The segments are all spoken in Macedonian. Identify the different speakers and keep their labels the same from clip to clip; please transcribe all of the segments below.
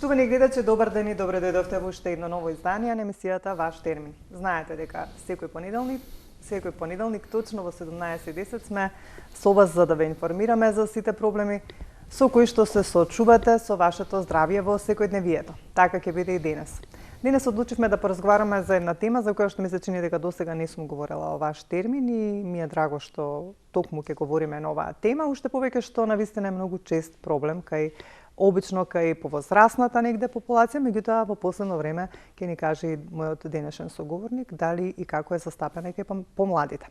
Speaker 1: Почитувани гледачи, добар ден и добре дојдовте во уште едно ново издание на емисијата Ваш термин. Знаете дека секој понеделник точно во 17:10 сме со вас за да ве информираме за сите проблеми со кои што се соочувате со вашето здравје во секојдневието. Така ќе биде и денес. Денес одлучивме да поразговараме за една тема за која што ми се чини дека досега не сум говорела о ваш термин и ми е драго што токму ќе говориме на оваа тема, уште повеќе што навистина е многу чест проблем обично кај повозрасната негде популација, меѓутоа во последно време ќе ни каже и мојот денешен соговорник дали и како е застапена и кај помладите.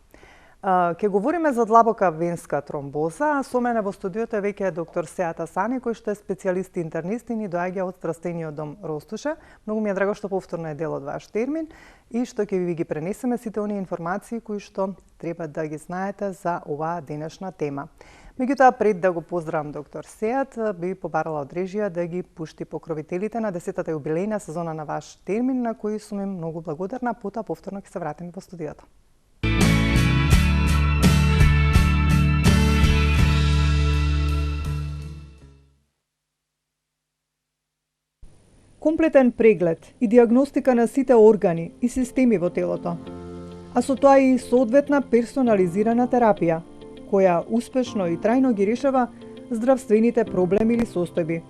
Speaker 1: Ќе говориме за длабока венска тромбоза, а со мене во студиото е веќе доктор Сеат Асани, кој што е специјалист интернист и ни доаѓа од Здравствениот дом Ростуша. Многу ми е драго што повторно е дел од ваш термин и што ќе ви ги пренесеме сите оние информации кои што треба да ги знаете за оваа денешна тема. Меѓутоа, пред да го поздравам доктор Сеат, би побарала од режија да ги пушти покровителите на 10-та јубилејна сезона на ваш термин, на кои сум им многу благодарна, потоа повторно ќе се вратиме во студиото. Комплетен преглед и диагностика на сите органи и системи во телото, а со тоа и соодветна персонализирана терапија, која успешно и трајно ги решава здравствените проблеми или состојби.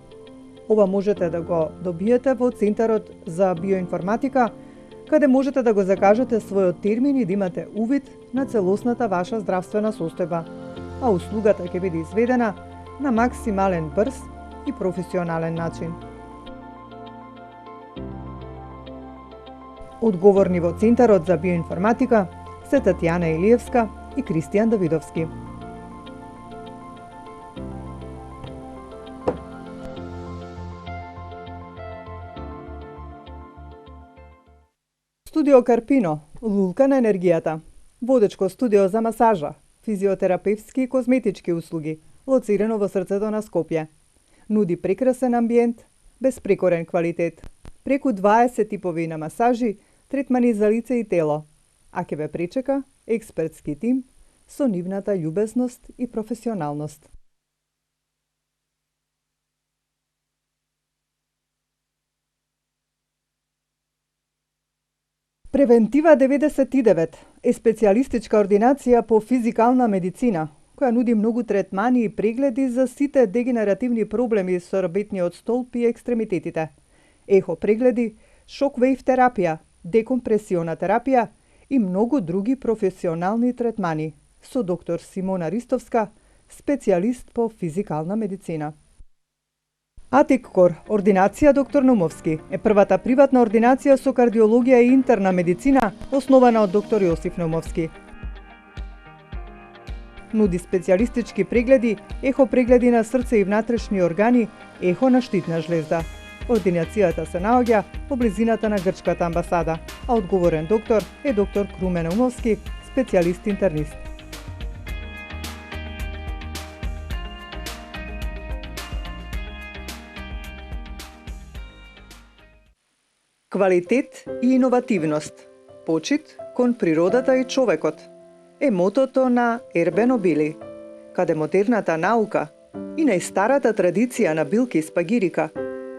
Speaker 1: Ова можете да го добиете во Центарот за биоинформатика, каде можете да го закажете својот термин и да имате увид на целосната ваша здравствена состојба, а услугата ќе биде изведена на максимален брз и професионален начин. Одговорни во Центарот за биоинформатика се Татјана Илиевска и Кристијан Давидовски. Студио Карпино, лулка на енергијата, водечко студио за масажа, физиотерапевски и козметички услуги, лоцирано во срцето на Скопје. Нуди прекрасен амбиент, без прекорен квалитет, преку 20 типови на масажи, третмани за лице и тело, а ќе ве пречека експертски тим со нивната љубезност и професионалност. Превентива 99 е специјалистичка ординација по физикална медицина, која нуди многу третмани и прегледи за сите дегенеративни проблеми со рбетниот столб и екстремитетите. Ехо прегледи, шок-вејв терапија, декомпресиона терапија и многу други професионални третмани со доктор Симона Ристовска, специјалист по физикална медицина. Атиккор, ординација доктор Наумовски, е првата приватна ординација со кардиологија и интерна медицина, основана од доктор Јосиф Наумовски. Нуди специјалистички прегледи, ехо прегледи на срце и внатрешни органи, ехо на штитна жлезда. Ординацијата се наоѓа во близината на грчката амбасада, а одговорен доктор е доктор Крумен Наумовски, специјалист интернист. Квалитет и иновативност, почит кон природата и човекот е мотото на Ербено Били, каде модерната наука и најстарата традиција на билки спагирика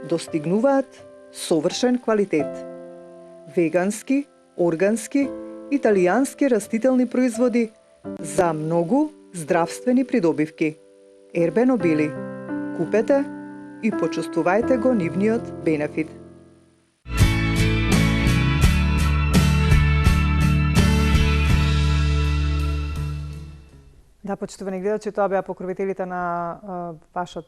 Speaker 1: достигнуваат совршен квалитет. Вегански, органски, италијански растителни производи за многу здравствени придобивки. Ербено Били. Купете и почувствувајте го нивниот бенефит. Да, почитувани гледачи, тоа беа покровителите на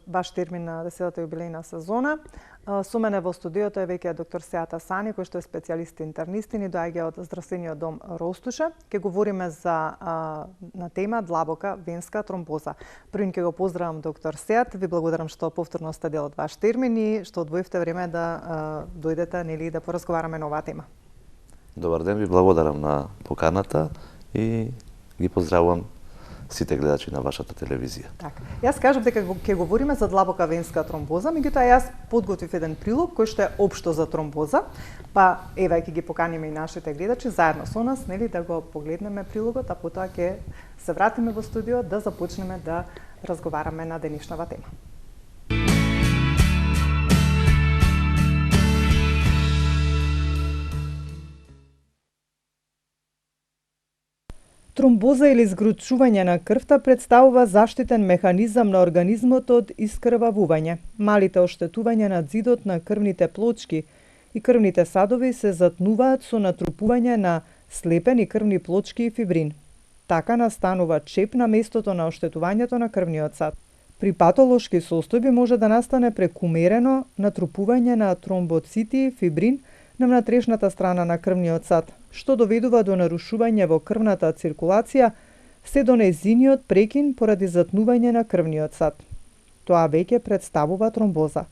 Speaker 1: ваш термин на 10-та јубилејна сезона. Со мене во студиото е веќе доктор Сеат Асани, кој што е специјалист интернист и ни доаѓа од Здравствениот дом Ростуша. Ќе говориме на тема длабока венска тромбоза. Првин ќе го поздравам доктор Сеат, ви благодарам што повторно сте дел од ваш термин и што одвоивте време да дојдете нели да поразговараме на оваа тема.
Speaker 2: Добар ден, ви благодарам на поканата и ги поздравувам сите гледачи на вашата телевизија.
Speaker 1: Така. Јас кажав дека ќе говориме за длабока венска тромбоза, меѓутоа јас подготвив еден прилог кој што е општо за тромбоза, па ева ќе ги поканиме и нашите гледачи заедно со нас, нели да го погледнеме прилогот, а потоа ќе се вратиме во студио да започнеме да разговараме на денешната тема. Тромбоза или згручување на крвта представува заштитен механизам на организмот од искрвавување. Малите оштетувања на ѕидот на крвните плочки и крвните садови се затнуваат со натрупување на слепени крвни плочки и фибрин. Така настанува чеп на местото на оштетувањето на крвниот сад. При патолошки состојби може да настане прекумерено натрупување на тромбоцити и фибрин на внатрешната страна на крвниот сад, што доведува до нарушување во крвната циркулација, се до нејзиниот прекин поради затнување на крвниот сад. Тоа веќе представува тромбоза.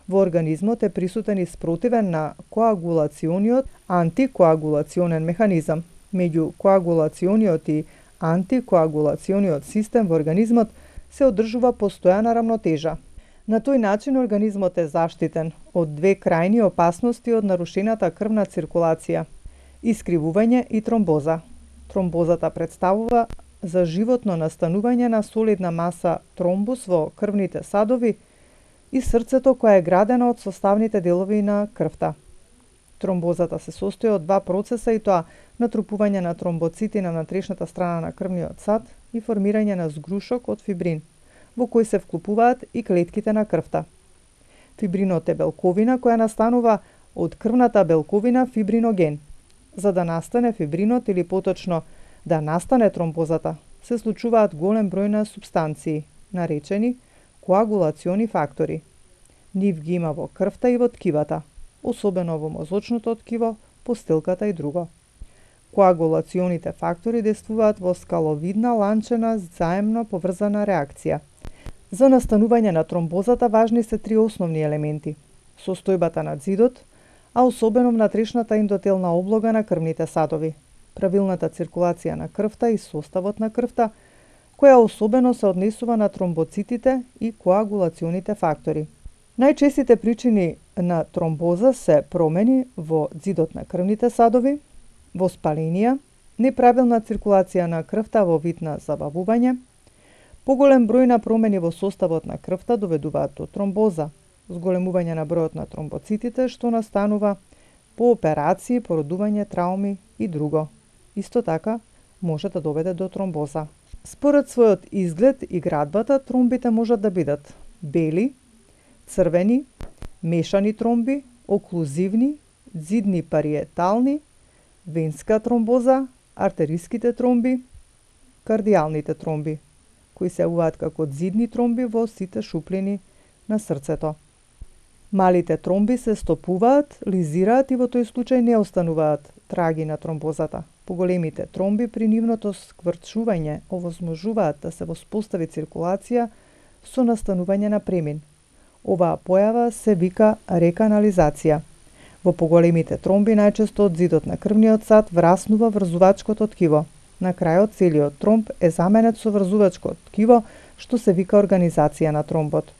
Speaker 1: Во организмот е присутен и спротивен на коагулациониот антикоагулационен механизам. Меѓу коагулациониот и антикоагулациониот систем во организмот се одржува постојана рамнотежа. На тој начин организмот е заштитен од две крајни опасности од нарушената крвна циркулација – искривување и тромбоза. Тромбозата представува за животно настанување на солидна маса тромбус во крвните садови и срцето кое е градено од составните делови на крвта. Тромбозата се состои од два процеса, и тоа натрупување на тромбоцити на внатрешната страна на крвниот сад и формирање на згрушок од фибрин, во кој се вклупуваат и клетките на крвта. Фибринот е белковина која настанува од крвната белковина фибриноген. За да настане фибринот или поточно да настане тромбозата, се случуваат голем број на супстанции, наречени коагулациони фактори. Нив ги има во крвта и во ткивата, особено во мозочното ткиво, постилката и друго. Коагулационите фактори действуваат во скаловидна ланчена заемно поврзана реакција. За настанување на тромбозата важни се три основни елементи: состојбата на ѕидот, а особено внатрешната ендотелна облога на крвните садови, правилната циркулација на крвта и составот на крвта, која особено се однесува на тромбоцитите и коагулационите фактори. Најчестите причини на тромбоза се промени во ձидот на крвните садови, воспаленија, неправилна циркулација на крвта во вид на забавување, поголем број на промени во составот на крвта доведуваат до тромбоза, зголемување на бројот на тромбоцитите што настанува по операции, породување, трауми и друго. Исто така може да доведе до тромбоза. Според својот изглед и градбата, тромбите можат да бидат бели, црвени, мешани тромби, оклузивни, ձидни париетални, венска тромбоза, артериските тромби, кардијалните тромби, кои се јавуваат како ձидни тромби во сите шуплини на срцето. Малите тромби се стопуваат, лизираат и во тој случај не остануваат траги на тромбозата. Поголемите тромби при нивното скврчување овозможуваат да се воспостави циркулација со настанување на премин. Оваа појава се вика реканализација. Во поголемите тромби најчесто од ѕидот на крвниот сад враснува врзувачкото ткиво. На крајот целиот тромб е заменет со врзувачко ткиво, што се вика организација на тромбот.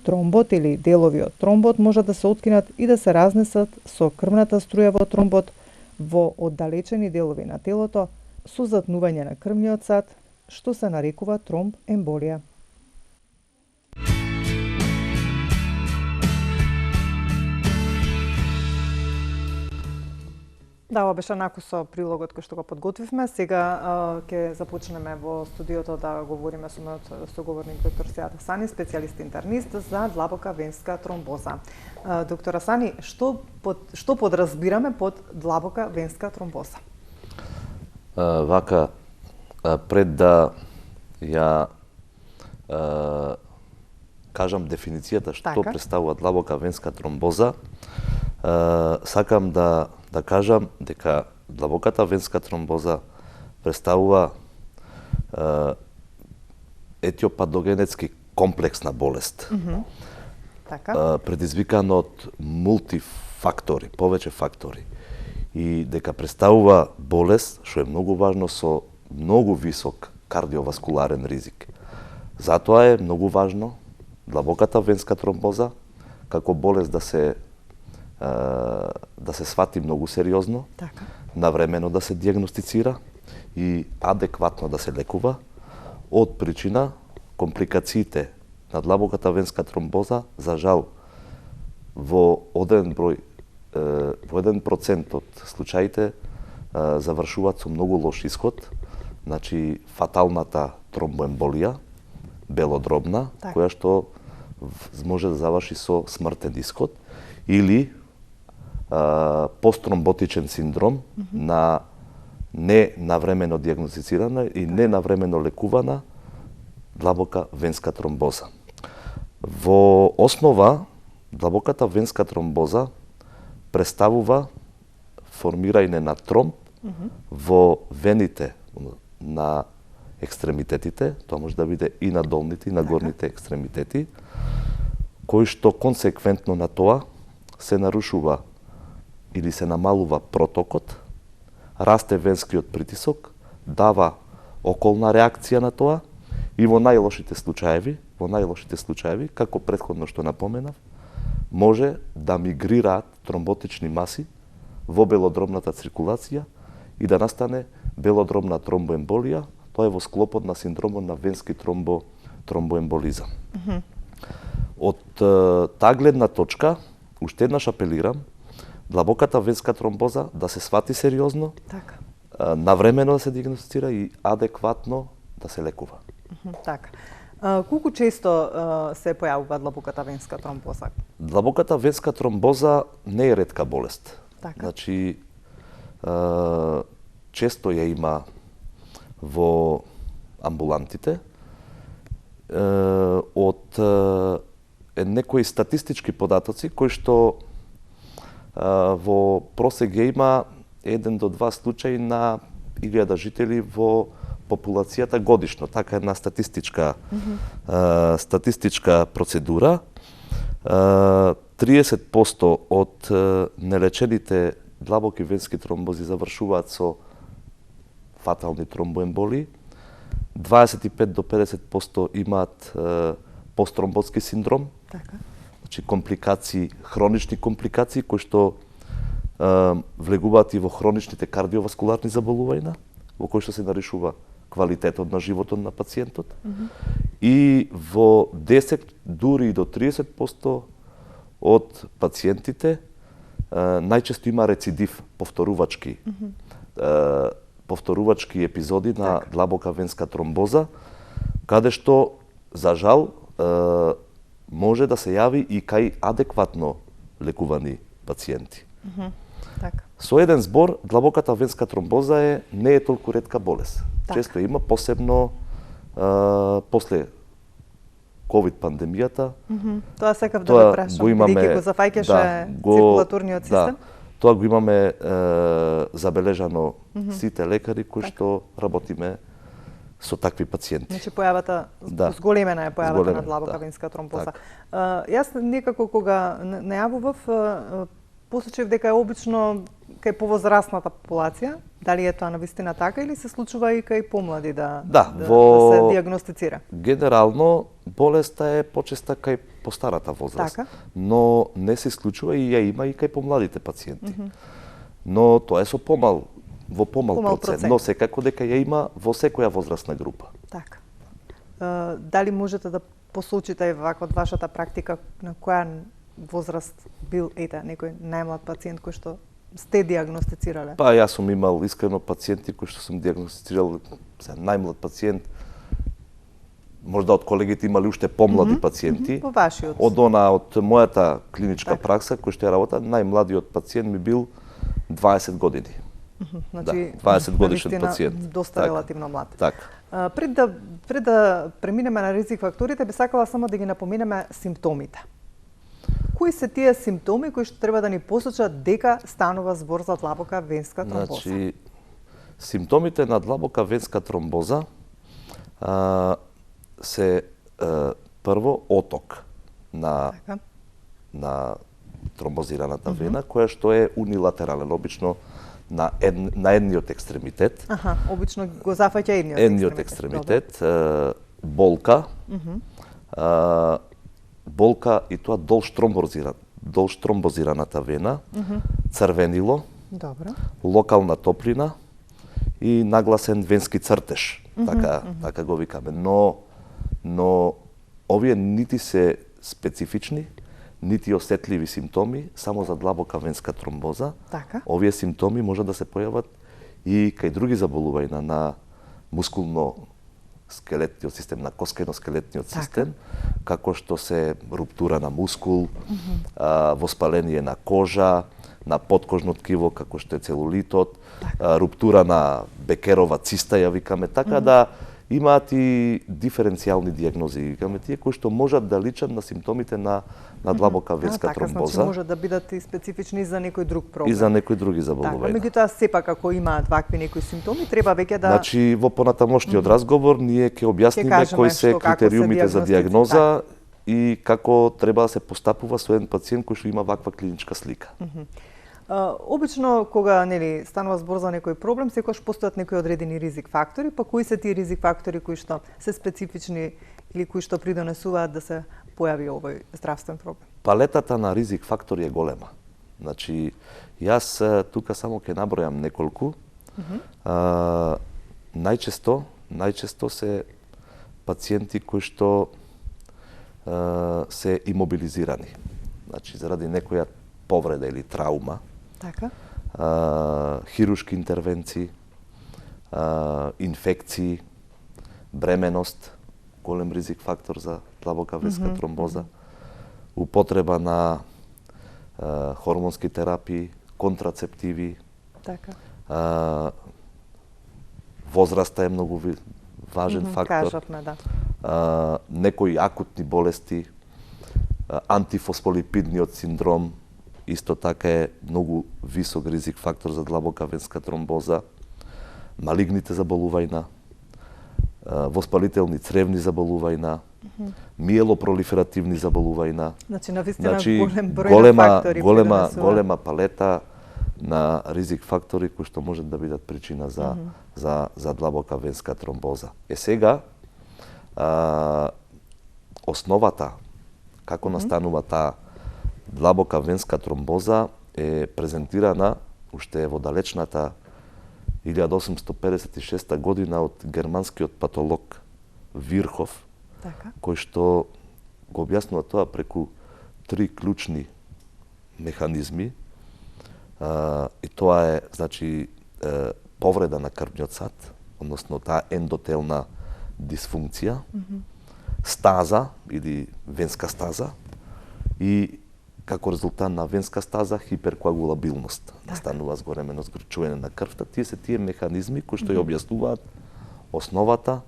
Speaker 1: Тромбот или делови од тромбот може да се откинат и да се разнесат со крвната струја во тромбот во оддалечени делови на телото со затнување на крвниот сад, што се нарекува тромбемболија. Да, ова беше наку со прилогот кој што го подготвивме. Сега ќе започнеме во студиото да говориме со мојот соговорник доктор Сејат Асани, специјалист интернист за длабока венска тромбоза. Доктор Асани, што подразбираме под длабока венска тромбоза?
Speaker 2: Вака, пред да ја кажам дефиницијата што представува длабока венска тромбоза, сакам да кажам дека длабоката венска тромбоза представува етиопатогенетски комплексна болест.
Speaker 1: Така.
Speaker 2: Предизвикан од мултифактори, повеќе фактори. И дека представува болест, што е многу важно, со многу висок кардиоваскуларен ризик. Затоа е многу важно длабоката венска тромбоза како болест да се свати многу сериозно,
Speaker 1: така,
Speaker 2: навремено да се диагностицира и адекватно да се лекува од причина компликациите на длабоката венска тромбоза, за жал, во 1% од случаите завршуваат со многу лош исход, значи фаталната тромбоемболија, белодробна,
Speaker 1: Так.
Speaker 2: која што може да заврши со смртен исход, или посттромботичен синдром на ненавремено дијагностицирана и ненавремено лекувана длабока венска тромбоза. Во основа, длабоката венска тромбоза представува формирање на тромб во вените на екстремитетите, тоа може да биде и на долните и на горните екстремитети, кој што консеквентно на тоа се нарушува или се намалува протокот, расте венскиот притисок, дава околна реакција на тоа и во најлошите случаеви, како претходно што напоменав, може да мигрираат тромботични маси во белодробната циркулација и да настане белодробна тромбоемболија, тоа е во склопот на синдромот на венски тромбоемболизам. Од таа гледна точка, уште еднаш апелирам, длабоката венска тромбоза да се свати сериозно,
Speaker 1: Така.
Speaker 2: навремено да се диагностицира и адекватно да се лекува.
Speaker 1: Така. Колку често се појавува длабоката венска тромбоза?
Speaker 2: Длабоката венска тромбоза не е ретка болест.
Speaker 1: Така.
Speaker 2: Значи, често ја има во амбулантите. Од некои статистички податоци кои што во просек ја има 1 до 2 случаи на 1000 жители во популацијата годишно. Така една статистичка процедура. 30% од нелечените длабоки венски тромбози завршуваат со фатални тромбоемболии. 25 до 50% имаат посттромботски синдром,
Speaker 1: Така.
Speaker 2: значи компликации, хронични компликации кои што влегуваат и во хроничните кардиоваскуларни заболувања, во кои што се нарушува квалитетот на животот на пациентот. И во 10 дури и до 30% од пациентите најчесто има рецидив, повторувачки епизоди на длабока венска тромбоза, каде што, за жал, може да се јави и кај адекватно лекувани пациенти.
Speaker 1: Така.
Speaker 2: Со еден збор, длабоката венска тромбоза не е толку ретка болест.
Speaker 1: Така.
Speaker 2: Често има, посебно после ковид пандемијата.
Speaker 1: Тоа секав да ве прашам, бидејќи го зафаќаше циркулаторниот систем.
Speaker 2: Тоа го имаме забележано сите лекари кои што работиме со такви пациенти.
Speaker 1: Значи појавата, зголемена е појавата на длабока венска тромбоза. Јас некако кога најавував, посочив дека е обично кај повозрасната популација, дали е тоа навистина така или се случува и кај помлади да се диагностицира?
Speaker 2: Генерално болеста е почеста кај постарата возраст,
Speaker 1: така?
Speaker 2: Но не се исклучува и ја има и кај помладите пациенти. Но тоа е со помал процент, но секако дека ја има во секоја возрастна група.
Speaker 1: Така. Дали можете да посочите вака од вашата практика на која возраст бил некој најмлад пациент кој што сте диагностицирале?
Speaker 2: Па јас сум имал искрено пациенти кои што сум диагностицирал, најмлад пациент, можда од колегите имали уште помлади пациенти.
Speaker 1: По вашиот.
Speaker 2: Од мојата клиничка пракса кој што ја работа, најмладиот пациент ми бил 20 години.
Speaker 1: Значи,
Speaker 2: 20 годишен пациент.
Speaker 1: Доста релативно млад.
Speaker 2: Така.
Speaker 1: Пред да преминеме на ризик факторите, би сакала само да ги напоменеме симптомите. Кои се тие симптоми кои што треба да ни посочат дека станува збор за длабока венска тромбоза?
Speaker 2: Значи, симптомите на длабока венска тромбоза се прво оток на тромбозираната вена, која што е унилатерален, обично на едниот екстремитет.
Speaker 1: Обично го зафаќа
Speaker 2: едниот екстремитет. Болка, болка и тоа долж тромбозираната вена, црвенило, локална топлина и нагласен венски цртеж, така го викаме. Но овие нити се специфични, нити осетливи симптоми само за длабока венска тромбоза.
Speaker 1: Така.
Speaker 2: Овие симптоми може да се појават и кај други заболувања мускулно-скелетниот систем, на коскено-скелетниот систем, како што се руптура на мускул, воспаление на кожа, на подкожно ткиво, како што е целулитот, руптура на Бекерова циста, ја викаме, така да имаат и диференцијални дијагнози, викаме тие кои што можат да личат на симптомите на длабока венска тромбоза.
Speaker 1: Значи може да бидат и специфични за некој друг проблем.
Speaker 2: И за некои други заболувања.
Speaker 1: Меѓутоа сепак ако имаат вакви некои симптоми, треба веќе да
Speaker 2: Значи во понатамошниот разговор ние ќе објасниме кои се критериумите за дијагноза и како треба да се постапува со еден пациент кој што има ваква клиничка слика.
Speaker 1: Обично кога станува збор за некој проблем, секогаш постојат некои одредени ризик фактори, па кои се тие ризик фактори кои што се специфични или кои што придонесуваат да се појави овој здравствен проблем?
Speaker 2: Палетата на ризик фактори е голема. Значи, јас тука само ќе набројам неколку. Најчесто се пациенти кои што се имобилизирани. Значи, заради некоја повреда или траума.
Speaker 1: Така.
Speaker 2: Хирушки интервенции, инфекции, бременост, голем ризик фактор за длабока венска тромбоза, употреба на хормонски терапии, контрацептиви.
Speaker 1: Така.
Speaker 2: Возраста е многу важен фактор.
Speaker 1: Кажавме, да.
Speaker 2: Некои акутни болести, антифосфолипидниот синдром, исто така е многу висок ризик фактор за длабока венска тромбоза, малигните заболувања, воспалителни цревни заболувања, миелопролиферативни заболувања.
Speaker 1: Значи, навистина голем број на фактори.
Speaker 2: Голема палета на ризик фактори кои што можат да бидат причина за длабока венска тромбоза. Сега, основата, како настанува таа длабока венска тромбоза е презентирана уште во далечната 1856 година од германскиот патолог Вирхов, кој што го објаснува тоа преку три клучни механизми. И тоа е, значи, повреда на крвниот сад, односно таа ендотелна дисфункција, стаза или венска стаза и како резултат на венска стаза хиперкоагулабилност. Настанува згоремено згорчување на крвта. Тие се тие механизми кои што ја објаснуваат основата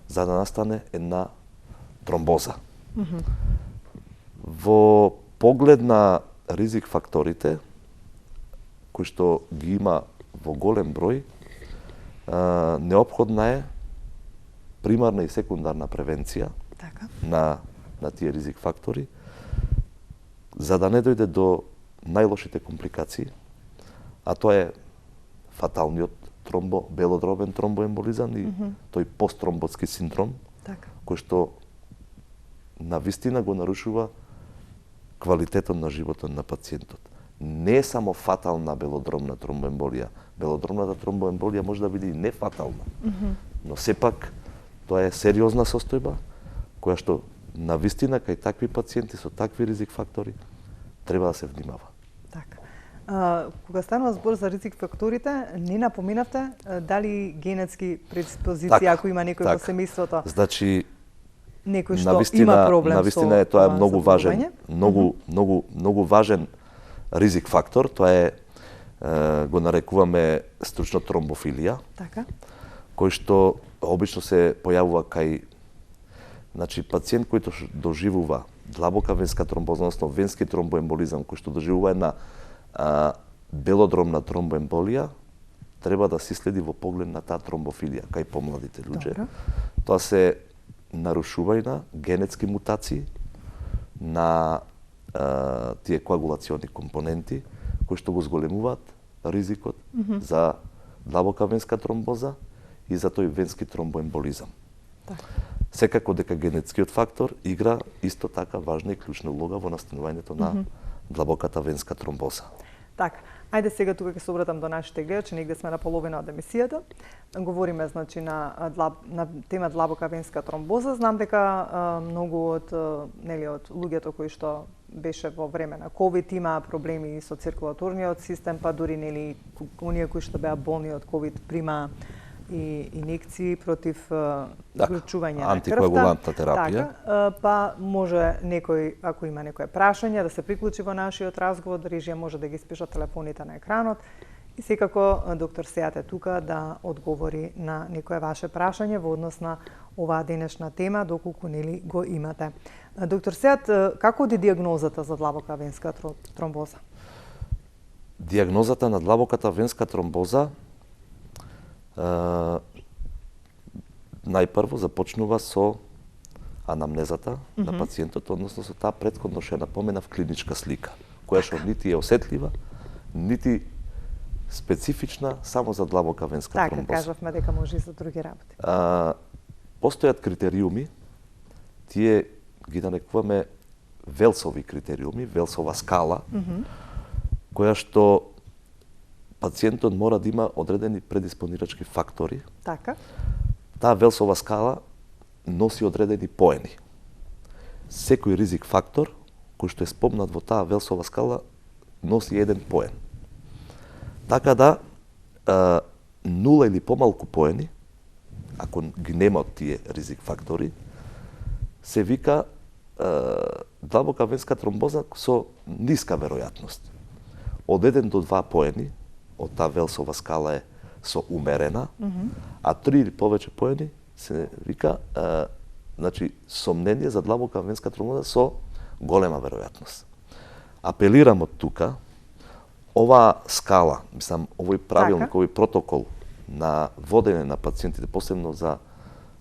Speaker 2: за да настане една тромбоза. Во поглед на ризик факторите кои што ги има во голем број, неопходна е примарна и секундарна превенција на тие ризик фактори, за да не дојде до најлошите компликации, а тоа е фаталниот белодробен тромбоемболизам и тој посттромботски синдром, кој што навистина го нарушува квалитетот на животот на пациентот. Не е само фатална белодробна тромбоемболија. Белодробната тромбоемболија може да биде и нефатална, но сепак тоа е сериозна состојба која што навистина кај такви пациенти со такви ризик фактори треба да се внимава.
Speaker 1: Така. Кога станува збор за ризик факторите, не напоминавте дали генетски предиспозиции, ако има некој во семејството?
Speaker 2: Значи,
Speaker 1: некој што има проблем со
Speaker 2: навистина е тоа е многу важен, многу важен ризик фактор, тоа е го нарекуваме стручна тромбофилија.
Speaker 1: Така.
Speaker 2: Кој што обично се појавува кај пациент кој доживува длабока венска тромбоза, односно венски тромбоемболизам, кој што доживува една белодробна тромбоемболија, треба да се следи во поглед на таа тромбофилија кај помладите луѓе. Тоа се нарушувања генетски мутации на тие коагулациони компоненти кои што го зголемуваат ризикот за длабока венска тромбоза и за тој венски тромбоемболизам. Секако дека генетскиот фактор игра исто така важна и клучна улога во настанувањето на длабоката венска тромбоза.
Speaker 1: Така, ајде сега тука ќе се обратам до нашите гледачи, негде сме на половина од емисијата. Говориме значи на тема длабока венска тромбоза. Знам дека многу од луѓето кои што беше во време на ковид има проблеми со циркулаторниот систем, па дури оние кои што беа болни од ковид прима и инекции против излучување на крвта.
Speaker 2: Антикоагулантна терапија.
Speaker 1: Така, па може некој, ако има некое прашање, да се приклучи во нашиот разговор, да режија може да ги спиша телефоните на екранот. И секако доктор Сеат е тука да одговори на некое ваше прашање во однос на оваа денешна тема, доколку нели го имате. Доктор Сеат, како оди диагнозата за длабока венска тромбоза?
Speaker 2: Диагнозата на длабоката венска тромбоза најпрво започнува со анамнезата на пациентот, односно со таа претходно што напомена в клиничка слика, која што нити е осетлива, нити специфична само за длабока венска тромбоза.
Speaker 1: Така, кажавме дека може и за други работи.
Speaker 2: Постојат критериуми, тие ги нарекуваме Велсови критериуми, Велсова скала, која што пациентот мора да има одредени предиспонирачки фактори.
Speaker 1: Така.
Speaker 2: Таа Велсова скала носи одредени поени. Секој ризик фактор кој што е спомнат во таа Велсова скала носи еден поен. Така да, 0 или помалку поени, ако ги нема од тие ризик фактори, се вика длабока венска тромбоза со ниска веројатност. Од 1 до 2 поени, од таа Велсова скала е со умерена, а 3 или повеќе поени се вика значи сомнение за длабока венска тромбоза со голема веројатност. Апелирам од тука, оваа скала, мислам, овој правилник, овој протокол на водење на пациентите, посебно за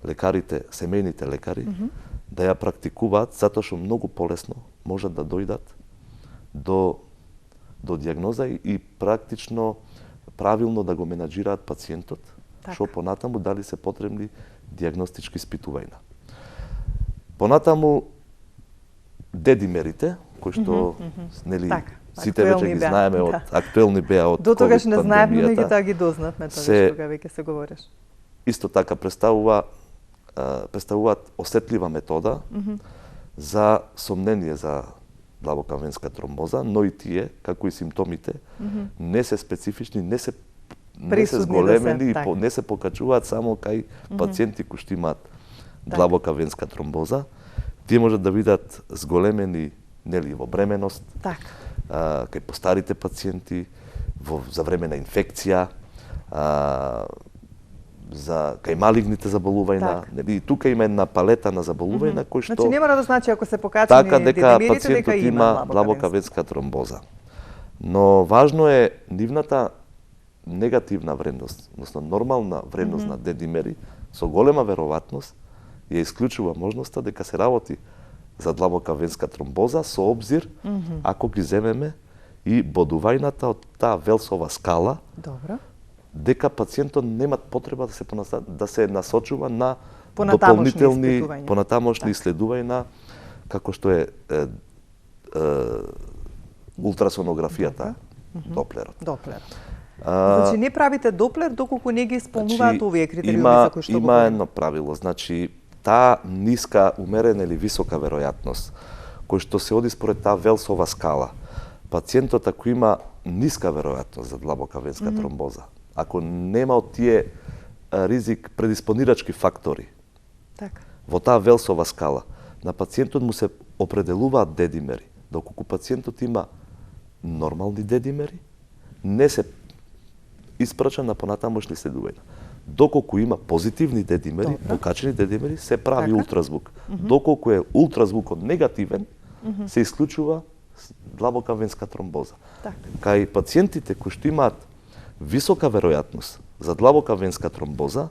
Speaker 2: лекарите, семејните лекари, да ја практикуваат, затоа што многу полесно можат да дојдат до диагноза и практично правилно да го менаџираат пациентот, што понатаму дали се потребни диагностички испитувања. Понатаму дедимерите, кои што нели сите веќе ги знаеме од актуелни беа од
Speaker 1: до тогаш не знаевме,
Speaker 2: пандемијата,
Speaker 1: меѓутоа ги дознавме тогаш кога веќе се говориш.
Speaker 2: Исто така представуваат осетлива метода за сомнение за длабока венска тромбоза, но и тие, како и симптомите, не се специфични, не се зголемени и не се покачуваат само кај пациенти кои што имаат длабока венска тромбоза. Тие можат да бидат зголемени нели во бременост, кај постарите пациенти, за време на инфекција, кај малигните заболувања, нели тука има една палета на заболувања кои што
Speaker 1: значи не мора да значи ако се покачени дедимерите
Speaker 2: пациентот има длабока венска тромбоза. Но важно е нивната негативна вредност, односно нормална вредност на дедимери со голема веројатност ја исклучува можноста дека се работи за длабока венска тромбоза со обзир ако ги земеме и бодувањата од таа Велсова скала.
Speaker 1: Добро.
Speaker 2: Дека пациентот нема потреба да се насочува на дополнителни понатамошни иследувања како што е ултрасонографијата, Доплерот.
Speaker 1: Значи не правите Доплер доколку не ги исполнуваат овие критериуми за кои што говориме.
Speaker 2: Има едно правило, значи таа ниска, умерена или висока веројатност кој што се оди според таа Велсова скала, пациентот ако има ниска веројатност за длабока венска тромбоза, ако нема од тие ризик предиспонирачки фактори, во таа Велсова скала, на пациентот му се определуваат дедимери. Доколку пациентот има нормални дедимери, не се испрача на понатамошни следувања. Доколку има позитивни дедимери, покачени дедимери, се прави ултразвук. Доколку е ултразвукот негативен, се исклучува длабока венска тромбоза. Кај пациентите кои што имаат висока веројатност за длабока венска тромбоза,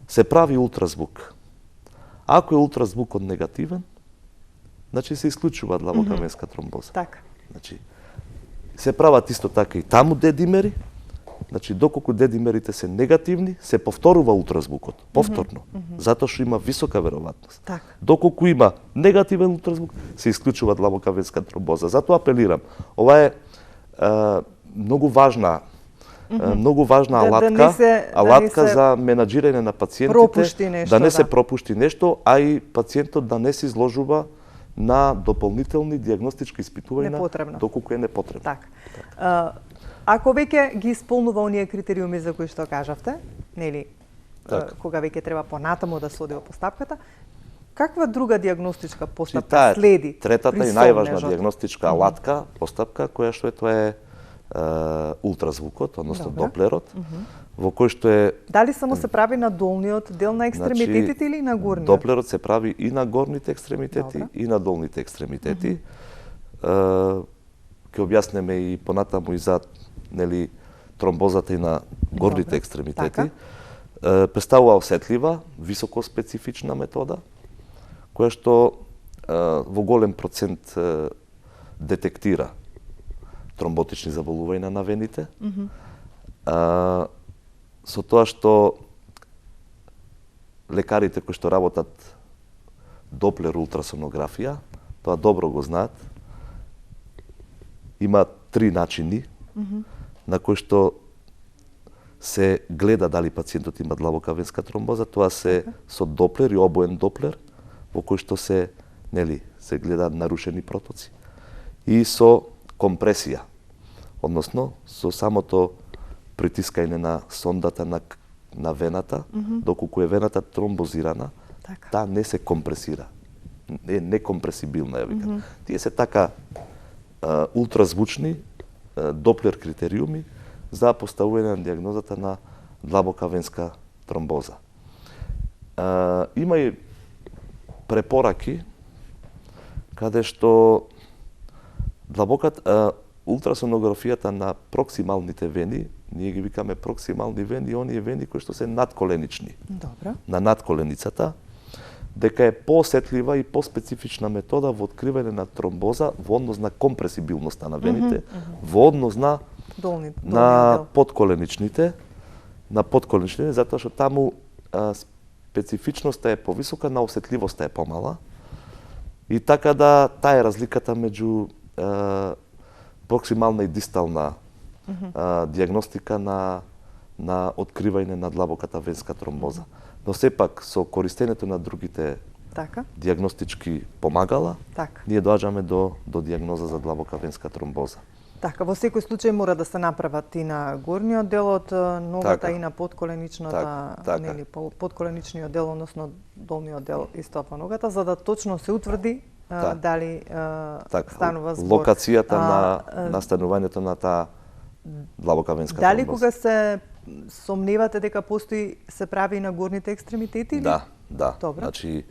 Speaker 2: се прави ултразвук. Ако е ултразвукот негативен, значи се исклучува длабока венска тромбоза. Значи, се прават исто така и таму дедимери, значи доколку дедимерите се негативни, се повторува ултразвукот, повторно, затоа што има висока веројатност. Доколку има негативен ултразвук, се исклучува длабока венска тромбоза. Затоа апелирам, ова е многу важна алатка за менаџирање на пациентите, да не се пропушти нешто, а и пациентот да не се изложува на дополнителни диагностички испитувања доколку е непотребно.
Speaker 1: Ако веќе ги исполнува оние критериуми за кои што кажавте, нели, кога веќе треба понатаму да се оди во постапката. Каква друга диагностичка постапка
Speaker 2: таа
Speaker 1: следи?
Speaker 2: Третата и најважна диагностичка алатка, постапка, која што е тоа е ултразвукот, односно доплерот, во кој што е...
Speaker 1: Дали само се прави на долниот дел на екстремитетите или на горниот?
Speaker 2: Доплерот се прави и на горните екстремитети и на долните екстремитети. Ќе објаснеме и понатаму и за тромбозата и на горните екстремитети. Представува осетлива, високо специфична метода, која што во голем процент детектира тромботични заболувања на вените. Со тоа што лекарите кои што работат доплер ултрасонографија, тоа добро го знаат. Има 3 начини на кои што се гледа дали пациентот има длабока венска тромбоза. Тоа се со доплер и обоен доплер, во кој што се гледаат нарушени протоци. И со компресија, односно со самото притискање на сондата на вената, доколку е вената тромбозирана, таа не се компресира. Е некомпресибилна, ја викам. Тие се така ултразвучни доплер критериуми за поставување на диагнозата на длабока венска тромбоза. Има и препораки каде што ултрасонографијата на проксималните вени, ние ги викаме проксимални вени, оние вени кои што се надколенични.
Speaker 1: Добро.
Speaker 2: На надколеницата, дека е поосетлива и поспецифична метода во откривање на тромбоза во однос на компресибилноста на вените, во однос на подколеничните, затоа што таму специфичноста е повисока, на осетливоста е помала. И така да таа е разликата меѓу проксимална и дистална диагностика на откривање на длабоката венска тромбоза. Но сепак со користењето на другите диагностички помагала, ние доаѓаме до диагноза за длабока венска тромбоза.
Speaker 1: Така, во секој случај мора да се направат и на горниот дел од ногата и на подколеничниот дел, односно долниот дел исто по ногата, за да точно се утврди дали станува збор.
Speaker 2: Локацијата на настанувањето на таа длабока венска тромбоза.
Speaker 1: Дали кога се сомневате дека постои, се прави и на горните екстремитети?
Speaker 2: Да.
Speaker 1: Добра.
Speaker 2: Значи,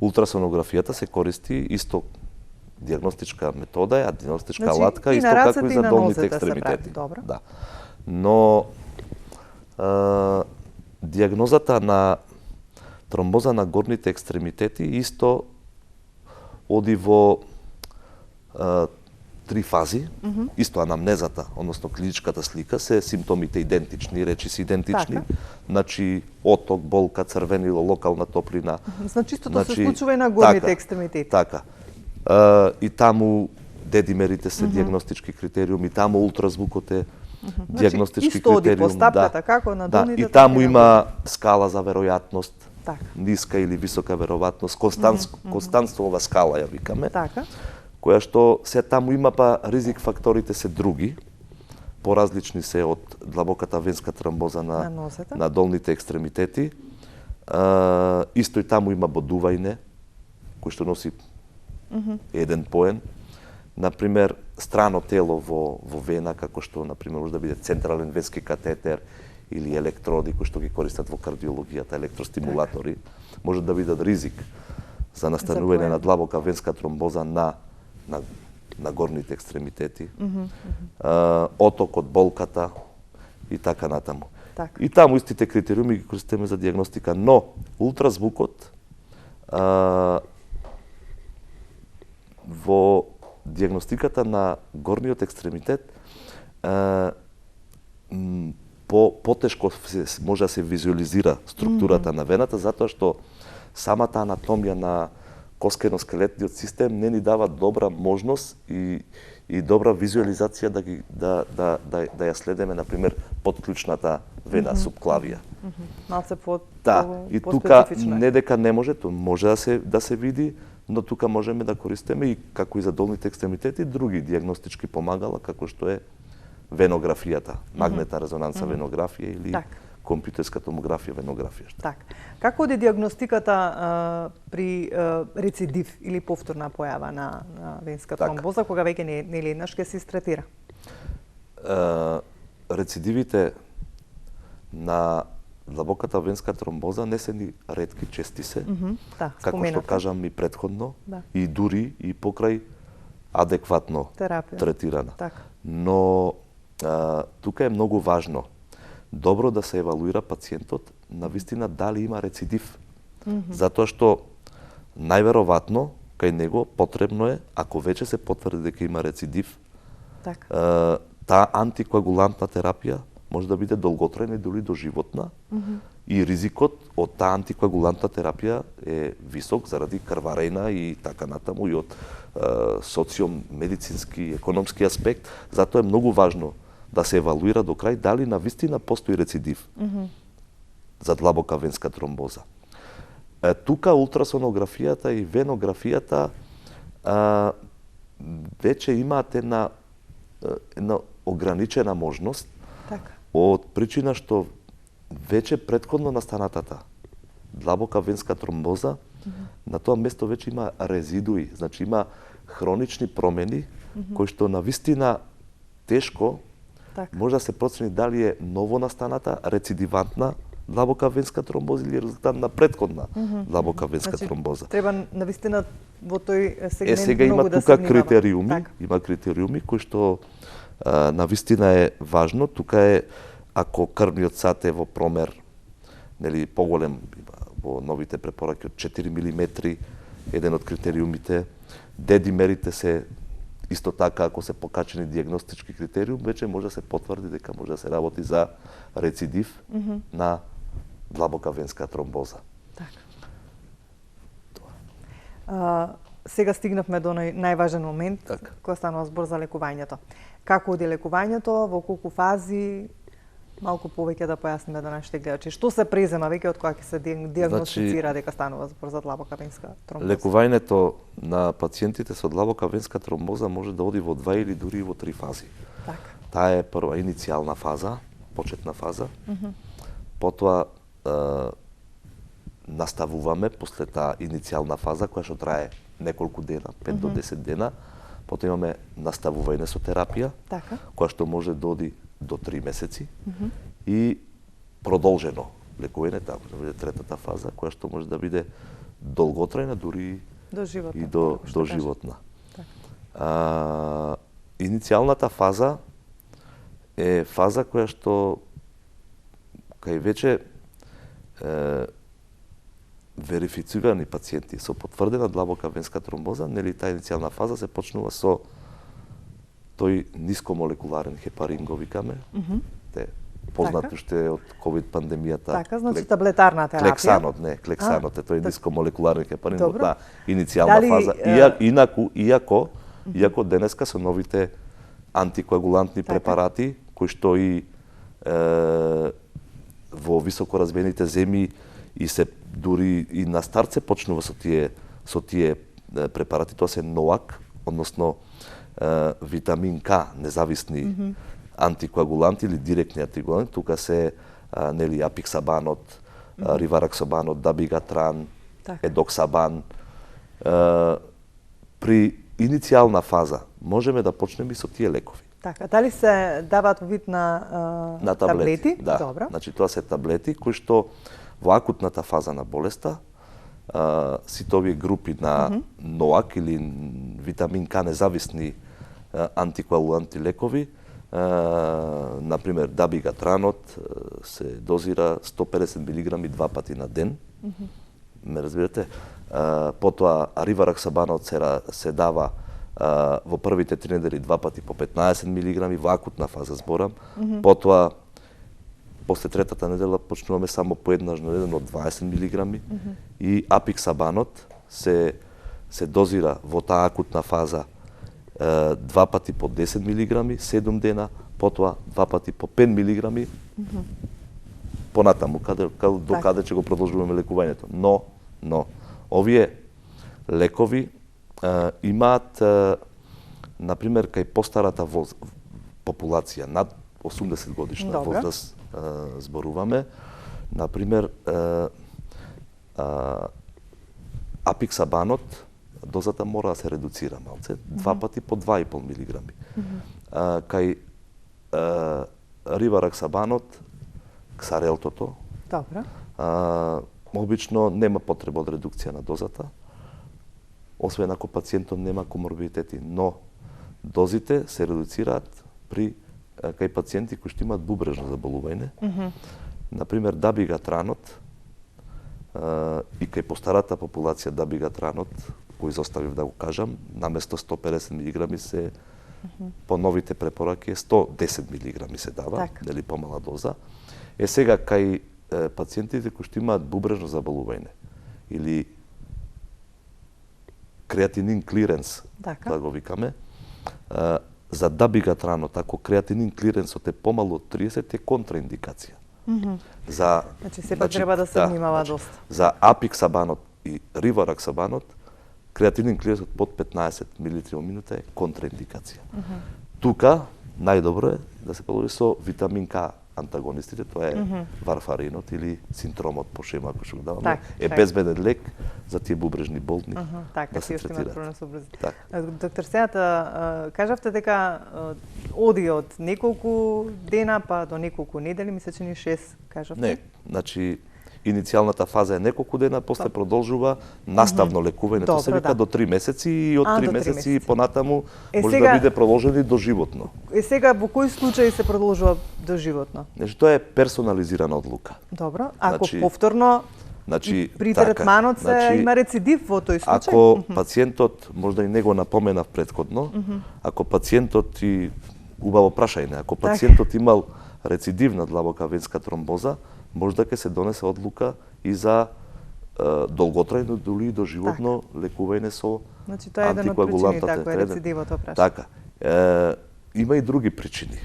Speaker 2: ултрасонографијата се користи исто диагностичка метода, диагностичка алатка, исто како и за долните екстремитети. Да. Но диагнозата на тромбоза на горните екстремитети исто оди во 3 фази. Исто анамнезата, односно клиничката слика, се симптомите идентични, речиси идентични. Значи, оток, болка, црвенило, локална топлина.
Speaker 1: Значи, истото се случува и на горните екстремитети.
Speaker 2: Така. И таму дедимерите се диагностички критериуми, таму ултразвукот е диагностички критериум.
Speaker 1: Исто оди постапката, како на долните.
Speaker 2: И таму има скала за веројатност, ниска или висока веројатност, константствова скала ја викаме. Која што се таму има, па ризик факторите се други, поразлични се од длабоката венска тромбоза на долните екстремитети. Исто и таму има бодување, кој што носи еден поен. Например, страно тело во вена, како што, например, може да биде централен венски катетер или електроди, кои што ги користат во кардиологијата, електростимулатори, може да бидат ризик за настанување на длабока венска тромбоза на горните екстремитети, оток од болката и така натаму. И таму истите критериуми ги користиме за диагностика, но ултразвукот во диагностиката на горниот екстремитет потешко може да се визуализира структурата на вената, затоа што самата анатомија на коскено-скелетниот систем не ни дава добра можност и добра визуализација да ја следеме, например, подклучната вена, субклавија.
Speaker 1: Малце
Speaker 2: и тука не дека не може, тоа може да се види, но тука можеме да користиме и како и за долните екстремитети други диагностички помагала, како што е венографијата, магнетна резонанса венографија или компјутерска томографија, венографија.
Speaker 1: Така. Како оди диагностиката при рецидив или повторна појава на венска тромбоза, кога веќе не еднаш ќе се истретира?
Speaker 2: Рецидивите на длабоката венска тромбоза не се ни ретки, чести се, како што кажам и претходно, и дури и покрај адекватно третирана. Но тука е многу важно добро да се евалуира пациентот на вистина дали има рецидив. Затоа што најверојатно кај него потребно е, ако веќе се потврди дека има рецидив, таа антикоагулантна терапија може да биде долготрајна и дури доживотна, и ризикот од таа антикоагулантна терапија е висок заради крвареина и така натаму, и од социомедицински, економски аспект. Затоа е многу важно да се евалуира до крај дали на вистина постои рецидив за длабока венска тромбоза. Тука ултрасонографијата и венографијата веќе имаат една ограничена можност, од причина што веќе претходно настанатата длабока венска тромбоза, на тоа место веќе има резидуи, значи има хронични промени, кои што на вистина тешко може да се процени дали е новонастаната рецидивантна длабока венска тромбоза или резултат на претходна длабока венска тромбоза.
Speaker 1: Треба навистина во тој сегмент
Speaker 2: сега има
Speaker 1: многу да
Speaker 2: тука
Speaker 1: се
Speaker 2: критериуми, има критериуми кои што навистина е важно. Тука е ако крвниот сат е во промер, нели поголем во новите препораки од 4 мм, еден од критериумите, дедимерите се исто така, ако се покачени диагностички критериум, веќе може да се потврди дека може да се работи за рецидив на длабока венска тромбоза.
Speaker 1: Сега стигнавме до најважен момент, кога станува збор за лекувањето. Како оди лекувањето, во колку фази, малку повеќе да појасниме до нашите гледачи. Што се презема веќе од кога ќе се диагностицира дека станува збор за длабока венска тромбоза?
Speaker 2: Лекувањето на пациентите со длабока венска тромбоза може да оди во 2 или дури во 3 фази. Таа е прва иницијална фаза, почетна фаза. Потоа наставуваме после таа иницијална фаза која што трае неколку дена, 5 до 10 дена. Потоа имаме наставување со терапија, која што може да оди до 3 месеци, и продолжено лекување, третата фаза, која што може да биде долготрајна, дури и до животна. Иницијалната фаза е фаза која што кај веќе верифицирани пациенти со потврдена длабока венска тромбоза, нели таа иницијална фаза се почнува со тој нискомолекуларен хепарин, го викаме, познат уште од ковид пандемијата.
Speaker 1: Така, значи таблетарна терапија.
Speaker 2: Клексанот е тој нискомолекуларен хепарин во таа иницијална фаза. Иако денеска со новите антикоагулантни препарати, кои што и во високо развиените земји и се дури и на старт се почнува со тие препарати, тоа се НОАК, односно витамин К, независни антикоагуланти или директни антикоагуланти. Тука се нели апиксабанот, ривараксабанот, дабигатран, едоксабан. При иницијална фаза можеме да почнеме и со тие лекови.
Speaker 1: Така, дали се даваат во вид на таблети?
Speaker 2: Да.
Speaker 1: Добро.
Speaker 2: Значи тоа се таблети кои што во акутната фаза на болеста сите овие групи на НОАК или витамин К независни антикоагуланти лекови, например дабигатранот се дозира 150 мг 2 пати на ден. Ме разбирате? Потоа ривараксабанот се дава во првите 3 недели 2 пати по 15 мг во акутна фаза зборам. Потоа после третата недела почнуваме само поеднаш на ден од 20 мг и апиксабанот се дозира во таа акутна фаза 2 пати по 10 мг 7 дена, потоа 2 пати по 5 мг понатаму до каде ќе го продолжуваме лекувањето. Но овие лекови имаат например кај постарата популација над 80 годишна
Speaker 1: Добро.
Speaker 2: возраст зборуваме. Например, апиксабанот, дозата мора да се редуцира малце, два пати по 2,5 милиграми. Кај ривараксабанот, ксарелтото,
Speaker 1: Добро.
Speaker 2: обично нема потреба од редукција на дозата, освен ако пациентот нема коморбидитети, но дозите се редуцираат при кај пациенти кои што имаат бубрежно заболување. Например, дабигатранот и кај постарата популација дабигатранот, кој изоставив да го кажам, наместо 150 милиграми се по новите препораки 110 милиграми се дава, нели помала доза. Сега кај пациентите кои што имаат бубрежно заболување или креатинин клиренс, да го викаме, за дабигатранот, ако креатинин клиренсот е помалу од 30, е контраиндикација.
Speaker 1: Значи сепак треба да се внимава доста.
Speaker 2: За апиксабанот и ривараксабанот, креатинин клиренсот под 15 мл во минута е контраиндикација. Тука најдобро е да се продолжи со витамин К антагонистите, тоа е варфаринот или синтромот по шема, ако што го даваме, е безбеден лек за тие бубрежни болни да се третираат.
Speaker 1: Доктор Сејата, кажавте дека оди од неколку дена па до неколку недели, мисля че ни 6, кажавте?
Speaker 2: Не, значи иницијалната фаза е неколку дена, после продолжува наставно лекување, тоа се вика до 3 месеци и од 3 месеци понатаму може да биде продолжено до животно.
Speaker 1: Сега во кои случаи се продолжува до животно?
Speaker 2: Значи тоа е персонализирана одлука.
Speaker 1: Добро, ако повторно при третманот се има рецидив во тој случај?
Speaker 2: Ако пациентот, можда и не го напоменав претходно, ако пациентот и убаво прашање, ако пациентот имал рецидив на длабока венска тромбоза, можда ќе се донесе одлука и за долготрајно, дури и до животно лекување со антикоагулантот.
Speaker 1: Значи тоа е еден од причините, ако е рецидивот, тоа праша.
Speaker 2: Така. Има и други причини.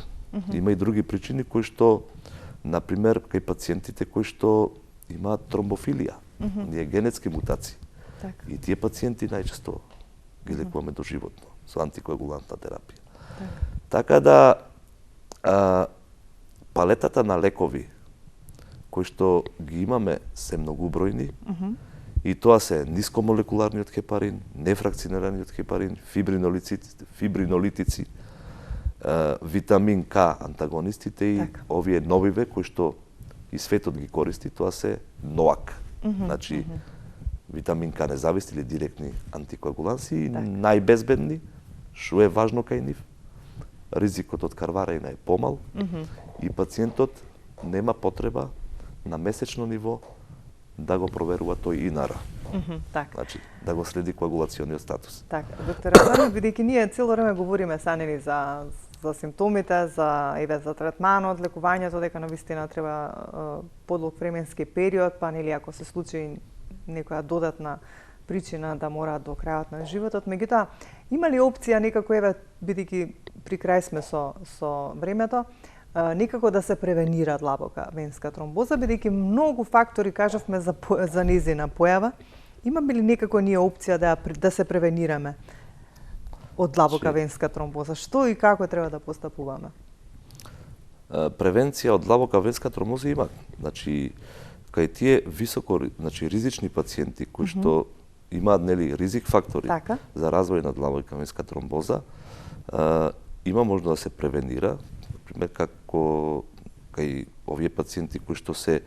Speaker 2: Има и други причини кои што, например, кај пациентите кои што имаат тромбофилија, ние генетски мутации. И тие пациенти најчесто ги лекуваме до животно со антикоагулантна терапија. Така да палетата на лекови кои што ги имаме се многубројни и тоа се нискомолекуларниот хепарин, нефракционираниот хепарин, фибринолитици, витамин К антагонистите и овие новиве кои што и светот ги користи, тоа се НОАК. Значи витамин К независни или директни антикоагуланси и најбезбедни, што е важно кај нив, ризикот од карварење е помал и пациентот нема потреба на месечно ниво да го проверува тој ИНАР. Значи, да го следи коагулациониот статус.
Speaker 1: Така, доктор Азани, бидејќи ние цело време говориме санели за симптомите, за третманот, лекувањето, дека навистина треба подлог временски период, па нели ако се случи некоја додатна причина да мораат до крајот на животот, меѓутоа има ли опција некако, еве, бидејќи при крај сме со времето, некако да се превенира длабока венска тромбоза, бидејќи многу фактори кажавме за незина појава. Имаме ли некако ние опција да се превенираме од длабока венска тромбоза? Што и како треба да постапуваме?
Speaker 2: Превенција од длабока венска тромбоза има. Значи, кај тие високо, значи ризични пациенти кои што имаат нели ризик фактори за развој на длабока венска тромбоза, има можно да се превенира, например како кај овие пациенти кои што се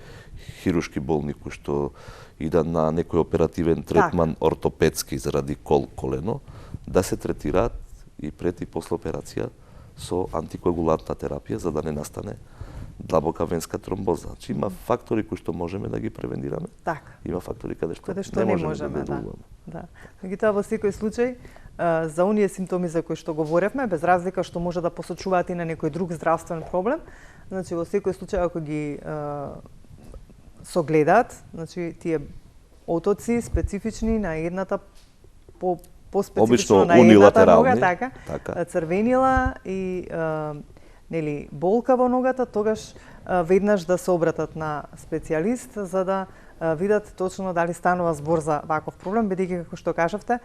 Speaker 2: хирушки болни, кои што идат на некој оперативен третман ортопедски заради колено, да се третираат и пред и после операција со антикоагулантна терапија за да не настане длабока венска тромбоза. Значи има фактори кои што можеме да ги превенираме. Има фактори каде што не можеме да делуваме.
Speaker 1: Меѓутоа во секој случај за оние симптоми за кои што говоревме, без разлика што може да посочуваат и на некој друг здравствен проблем, значи во секој случај ако ги согледаат, значи тие отоци специфични на едната поспецифично на едната нога, така, црвенила и нели болка во ногата, тогаш веднаш да се обратат на специјалист за да видат точно дали станува збор за ваков проблем, бидејќи како што кажавте,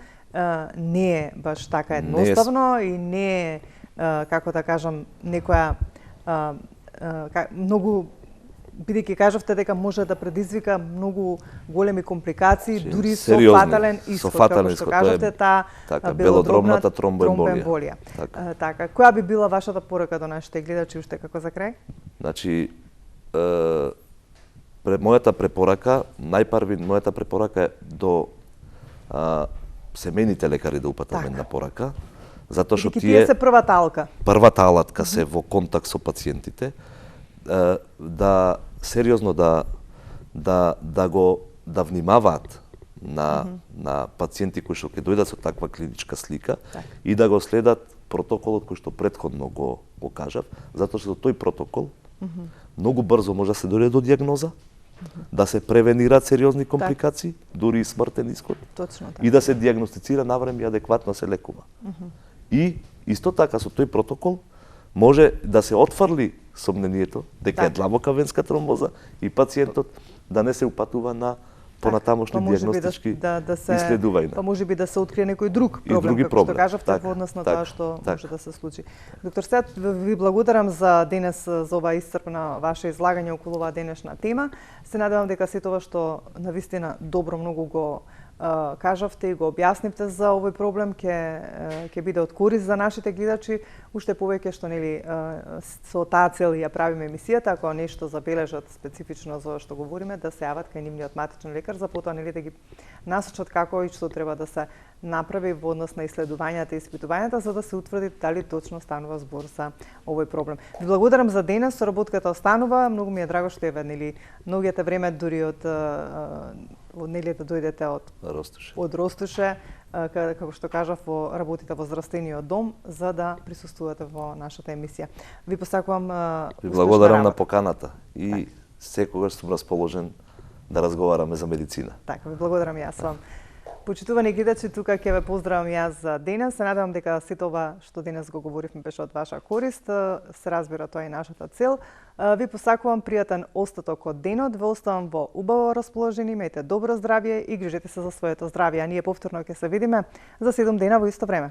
Speaker 1: не е баш така едноставно и не е, како да кажам, некоја многу, бидејќи кажавте дека може да предизвика многу големи компликации, дури со фатален ишод, како што кажавте, таа белодробната тромбоемболија. Така, која би била вашата порака до нашите гледачи уште како за крај?
Speaker 2: Значи, мојата препорака, мојата препорака е до семејните лекари да упатат на порака, затоа што
Speaker 1: тие се првата алка.
Speaker 2: Првата алатка се во контакт со пациентите, да сериозно да внимаваат на пациенти кои што ќе дојдат со таква клиничка слика и да го следат протоколот кој што претходно го кажав, затоа што тој протокол многу брзо може да се дојде до дијагноза, да се превенираат сериозни компликации, дури и смртен исход, и да се дијагностицира навреме и адекватно се лекува. И исто така со тој протокол може да се отфрли сомнението дека е длабока венска тромбоза и пациентот да не се упатува на понатамошни дијагностички исследувања.
Speaker 1: Па може би да се открие некој друг проблем, како што кажавте, во однос на тоа што може да се случи. Доктор Стојат, ви благодарам за денес, за ова исцрпна ваше излагање околу оваа денешна тема. Се надевам дека сето ова што навистина добро многу го кажавте и го објаснивте за овој проблем ќе биде од корист за нашите гледачи, уште повеќе што нели со таа цел ја правиме емисијата, ако нешто забележат специфично за што говориме, да се јават кај нивниот матичен лекар, за потоа нели да ги насочат како и што треба да се направи во однос на исследувањата и испитувањата за да се утврди дали точно станува збор за овој проблем. Ви благодарам за денес, соработката останува, многу ми е драго што еве нели многите време дури од нели да дојдете од Ростуше, како што кажав, работите во здравствениот дом за да присуствувате во нашата емисија. Ви посакувам
Speaker 2: Ви благодарам на поканата и секогаш сум расположен да разговараме за медицина.
Speaker 1: Така, ви благодарам и јас вам. Почитувани гледачи, тука ќе ве поздравам јас за денес. Се надевам дека сето ова што денес го говоривме беше од ваша корист. Се разбира, тоа е нашата цел. Ви посакувам пријатен остаток од денот. Ве оставам во убаво расположение, имајте добро здравје и грижете се за своето здравје. А ние повторно ќе се видиме за 7 дена во исто време.